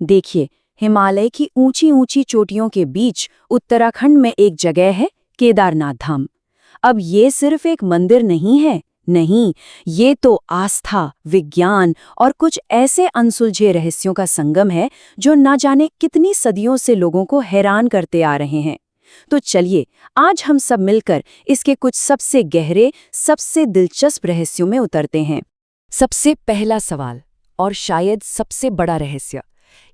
देखिए, हिमालय की ऊंची ऊंची चोटियों के बीच उत्तराखंड में एक जगह है, केदारनाथ धाम। अब ये सिर्फ एक मंदिर नहीं है, नहीं, ये तो आस्था, विज्ञान और कुछ ऐसे अनसुलझे रहस्यों का संगम है जो ना जाने कितनी सदियों से लोगों को हैरान करते आ रहे हैं। तो चलिए, आज हम सब मिलकर इसके कुछ सबसे गहरे, सबसे दिलचस्प रहस्यों में उतरते हैं। सबसे पहला सवाल, और शायद सबसे बड़ा रहस्य,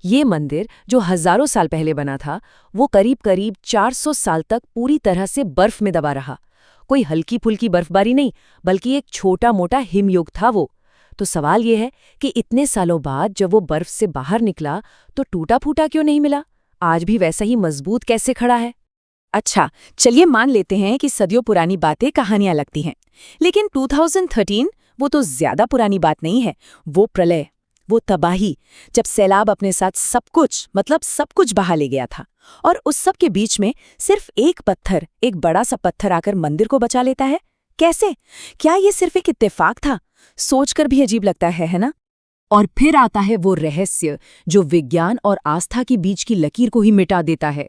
ये मंदिर जो हजारों साल पहले बना था, वो करीब 400 साल तक पूरी तरह से बर्फ में दबा रहा। कोई हल्की फुल्की बर्फबारी नहीं, बल्कि एक छोटा मोटा हिमयुग था वो। तो सवाल ये है कि इतने सालों बाद जब वो बर्फ से बाहर निकला तो टूटा फूटा क्यों नहीं मिला? आज भी वैसा ही मजबूत कैसे खड़ा है? अच्छा, चलिए मान लेते हैं कि सदियों पुरानी बातें कहानियां लगती हैं, लेकिन 2013 वो तो ज्यादा पुरानी बात नहीं है। वो प्रलय, वो तबाही, जब सैलाब अपने साथ सब कुछ बहा ले गया था, और उस सब के बीच में सिर्फ एक पत्थर, एक बड़ा सा पत्थर आकर मंदिर को बचा लेता है। कैसे? क्या ये सिर्फ एक इत्तेफाक था? सोचकर भी अजीब लगता है ना? और फिर आता है वो रहस्य जो विज्ञान और आस्था के बीच की लकीर को ही मिटा देता है।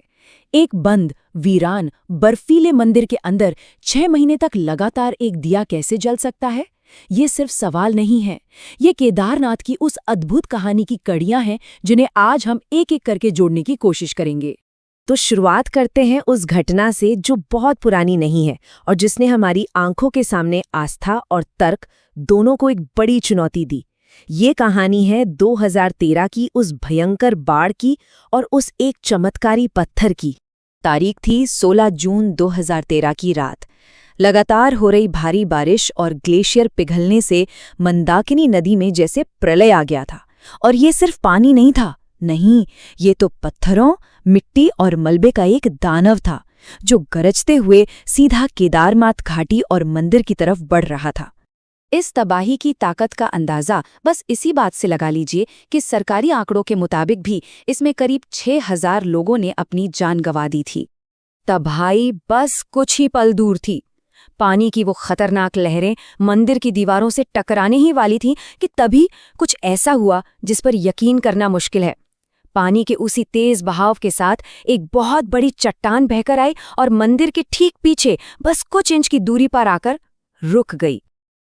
एक बंद, वीरान, बर्फीले मंदिर के अंदर 6 महीने तक लगातार एक दिया कैसे जल सकता है? ये सिर्फ सवाल नहीं है, ये केदारनाथ की उस अद्भुत कहानी की कड़ियां हैं जिन्हें आज हम एक एक करके जोड़ने की कोशिश करेंगे। तो शुरुआत करते हैं उस घटना से जो बहुत पुरानी नहीं है और जिसने हमारी आंखों के सामने आस्था और तर्क दोनों को एक बड़ी चुनौती दी। ये कहानी है 2013 की उस भयंकर बाढ़ की और उस एक चमत्कारी पत्थर की। तारीख थी 16 जून 2013 की रात। लगातार हो रही भारी बारिश और ग्लेशियर पिघलने से मंदाकिनी नदी में जैसे प्रलय आ गया था। और ये सिर्फ पानी नहीं था, नहीं, ये तो पत्थरों, मिट्टी और मलबे का एक दानव था जो गरजते हुए सीधा केदारनाथ घाटी और मंदिर की तरफ बढ़ रहा था। इस तबाही की ताकत का अंदाजा बस इसी बात से लगा लीजिए कि सरकारी आंकड़ों के मुताबिक भी इसमें करीब 6000 लोगों ने अपनी जान गंवा दी थी। तबाही बस कुछ ही पल दूर थी। पानी की वो खतरनाक लहरें मंदिर की दीवारों से टकराने ही वाली थीं कि तभी कुछ ऐसा हुआ जिस पर यकीन करना मुश्किल है। पानी के उसी तेज बहाव के साथ एक बहुत बड़ी चट्टान बहकर आई और मंदिर के ठीक पीछे बस कुछ इंच की दूरी पर आकर रुक गई।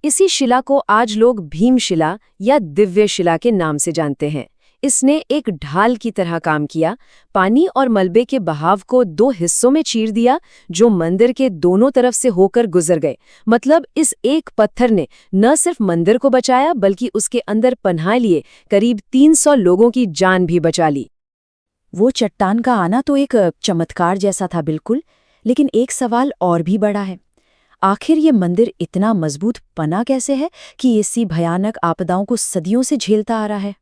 इसी शिला को आज लोग भीमशिला या दिव्य शिला के नाम से जानते हैं। इसने एक ढाल की तरह काम किया, पानी और मलबे के बहाव को 2 हिस्सों में चीर दिया जो मंदिर के दोनों तरफ से होकर गुजर गए। मतलब इस एक पत्थर ने न सिर्फ मंदिर को बचाया बल्कि उसके अंदर पनाह लिए करीब 300 लोगों की जान भी बचा ली। वो चट्टान का आना तो एक चमत्कार जैसा था बिल्कुल, लेकिन एक सवाल और भी बड़ा है। आखिर ये मंदिर इतना मजबूत बना कैसे है कि ऐसी भयानक आपदाओं को सदियों से झेलता आ रहा है?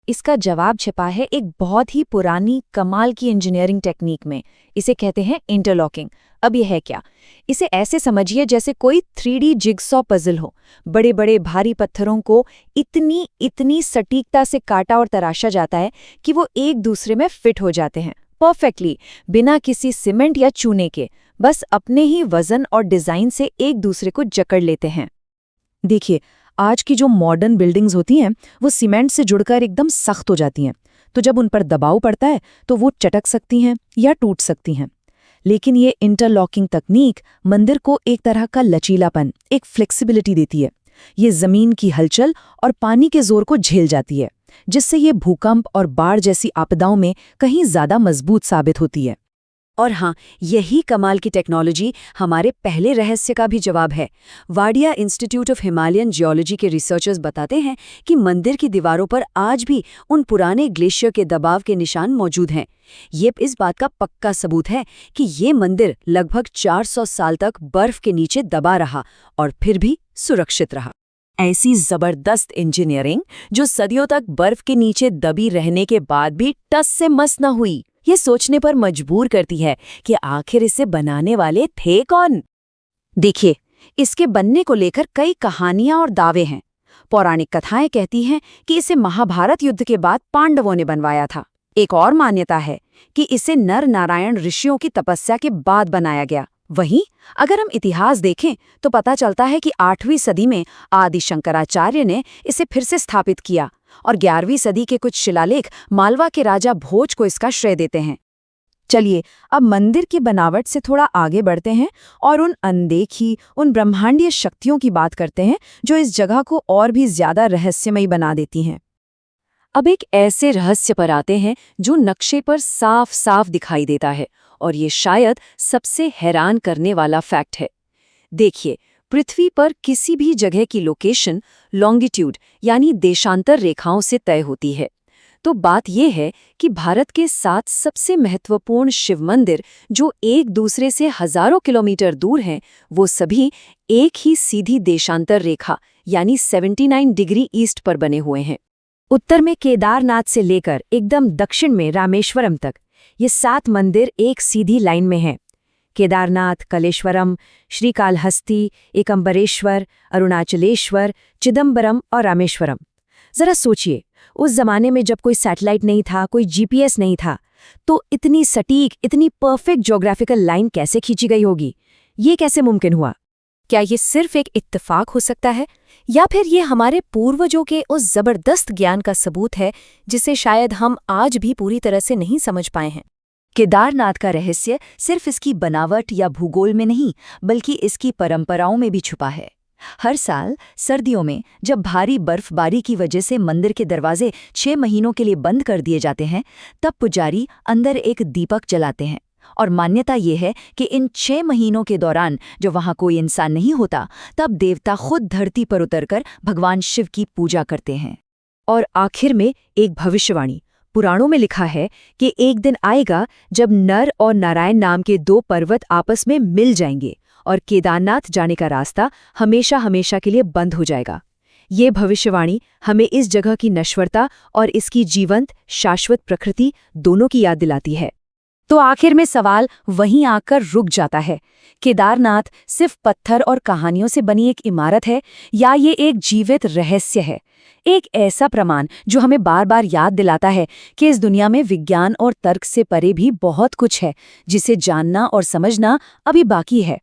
इसका जवाब छिपा है एक बहुत ही पुरानी कमाल की इंजीनियरिंग टेक्निक में। इसे कहते हैं इंटरलॉकिंग। अब यह है क्या? इसे ऐसे समझिए जैसे कोई 3D जिगसॉ पजल हो। बड़े बड़े भारी पत्थरों को इतनी सटीकता से काटा और तराशा जाता है कि वो एक दूसरे में फिट हो जाते हैं परफेक्टली, बिना किसी सीमेंट या चूने के। बस अपने ही वजन और डिजाइन से एक दूसरे को जकड़ लेते हैं। देखिए, आज की जो मॉडर्न बिल्डिंग्स होती हैं वो सीमेंट से जुड़कर एकदम सख्त हो जाती हैं, तो जब उन पर दबाव पड़ता है तो वो चटक सकती हैं या टूट सकती हैं। लेकिन ये इंटरलॉकिंग तकनीक मंदिर को एक तरह का लचीलापन, एक फ्लेक्सिबिलिटी देती है। ये जमीन की हलचल और पानी के जोर को झेल जाती है, जिससे ये भूकंप और बाढ़ जैसी आपदाओं में कहीं ज्यादा मजबूत साबित होती है। और हाँ, यही कमाल की टेक्नोलॉजी हमारे पहले रहस्य का भी जवाब है। Wadia institute of Himalayan geology के रिसर्चर्स बताते हैं कि मंदिर की दीवारों पर आज भी उन पुराने ग्लेशियर के दबाव के निशान मौजूद हैं। ये इस बात का पक्का सबूत है कि ये मंदिर लगभग 400 साल तक बर्फ के नीचे दबा रहा और फिर भी सुरक्षित रहा। ऐसी जबरदस्त इंजीनियरिंग जो सदियों तक बर्फ के नीचे दबी रहने के बाद भी टस से मस न हुई, ये सोचने पर मजबूर करती है कि आखिर इसे बनाने वाले थे कौन। देखिए, इसके बनने को लेकर कई कहानियां और दावे हैं। पौराणिक कथाएं कहती हैं कि इसे महाभारत युद्ध के बाद पांडवों ने बनवाया था। एक और मान्यता है कि इसे नर नारायण ऋषियों की तपस्या के बाद बनाया गया। वहीं अगर हम इतिहास देखें तो पता चलता है कि 8वीं सदी में आदि शंकराचार्य ने इसे फिर से स्थापित किया। और 11वीं सदी के कुछ शिलालेख मालवा के राजा भोज को इसका श्रेय देते हैं। चलिए अब मंदिर की बनावट से थोड़ा आगे बढ़ते हैं और उन अनदेखी, उन ब्रह्मांडीय शक्तियों की बात करते हैं जो इस जगह को और भी ज्यादा रहस्यमयी बना देती हैं। अब एक ऐसे रहस्य पर आते हैं जो नक्शे पर साफ साफ दिखाई देता है, और ये शायद सबसे हैरान करने वाला फैक्ट है। देखिए, पृथ्वी पर किसी भी जगह की लोकेशन लॉन्गिट्यूड यानी देशांतर रेखाओं से तय होती है। तो बात यह है कि भारत के 7 सबसे महत्वपूर्ण शिव मंदिर जो एक दूसरे से हजारों किलोमीटर दूर हैं, वो सभी एक ही सीधी देशांतर रेखा यानी 79 डिग्री ईस्ट पर बने हुए हैं। उत्तर में केदारनाथ से लेकर एकदम दक्षिण में रामेश्वरम तक ये 7 मंदिर एक सीधी लाइन में हैं। केदारनाथ, कलेश्वरम, श्रीकालहस्ती, एकम्बरेश्वर, अरुणाचलेश्वर, चिदम्बरम और रामेश्वरम। जरा सोचिए, उस जमाने में जब कोई सैटेलाइट नहीं था, कोई जीपीएस नहीं था, तो इतनी सटीक, इतनी परफेक्ट ज्योग्राफिकल लाइन कैसे खींची गई होगी? ये कैसे मुमकिन हुआ? क्या ये सिर्फ एक इत्तेफाक हो सकता है, या फिर ये हमारे पूर्वजों के उस जबरदस्त ज्ञान का सबूत है जिसे शायद हम आज भी पूरी तरह से नहीं समझ पाए हैं? केदारनाथ का रहस्य सिर्फ इसकी बनावट या भूगोल में नहीं, बल्कि इसकी परंपराओं में भी छुपा है। हर साल सर्दियों में जब भारी बर्फबारी की वजह से मंदिर के दरवाजे 6 महीनों के लिए बंद कर दिए जाते हैं, तब पुजारी अंदर एक दीपक जलाते हैं। और मान्यता ये है कि इन 6 महीनों के दौरान जो वहाँ कोई इंसान नहीं होता, तब देवता खुद धरती पर उतरकर भगवान शिव की पूजा करते हैं। और आखिर में एक भविष्यवाणी पुराणों में लिखा है कि एक दिन आएगा जब नर और नारायण नाम के 2 पर्वत आपस में मिल जाएंगे और केदारनाथ जाने का रास्ता हमेशा हमेशा के लिए बंद हो जाएगा। ये भविष्यवाणी हमें इस जगह की नश्वरता और इसकी जीवंत, शाश्वत प्रकृति दोनों की याद दिलाती है। तो आखिर में सवाल वहीं आकर रुक जाता है, केदारनाथ सिर्फ पत्थर और कहानियों से बनी एक इमारत है, या ये एक जीवित रहस्य है, एक ऐसा प्रमाण जो हमें बार बार याद दिलाता है कि इस दुनिया में विज्ञान और तर्क से परे भी बहुत कुछ है जिसे जानना और समझना अभी बाकी है।